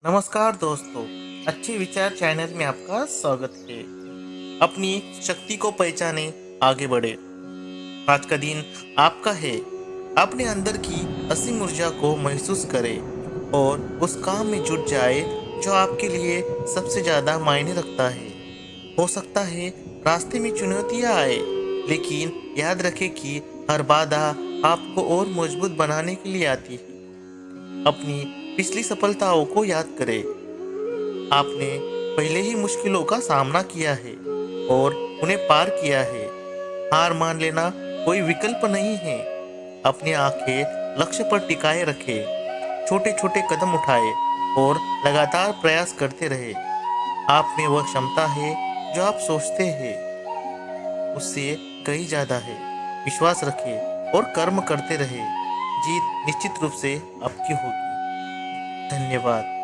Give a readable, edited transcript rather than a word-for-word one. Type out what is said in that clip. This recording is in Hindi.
नमस्कार दोस्तों, अच्छे विचार चैनल में आपका स्वागत है। अपनी शक्ति को पहचाने, आगे बढ़े। आज का दिन आपका है। अपने अंदर की असीम ऊर्जा को महसूस करें और उस काम में जुट जाए जो आपके लिए सबसे ज्यादा मायने रखता है। हो सकता है रास्ते में चुनौतियां आए, लेकिन याद रखें कि हर बाधा आपको और मजबूत बनाने के लिए आती है। अपनी पिछली सफलताओं को याद करें। आपने पहले ही मुश्किलों का सामना किया है और उन्हें पार किया है। हार मान लेना कोई विकल्प नहीं है। अपनी आंखें लक्ष्य पर टिकाए रखें, छोटे छोटे कदम उठाए और लगातार प्रयास करते रहे। आप में वह क्षमता है जो आप सोचते हैं उससे कहीं ज्यादा है। विश्वास रखें और कर्म करते रहे। जीत निश्चित रूप से आपकी होगी। धन्यवाद।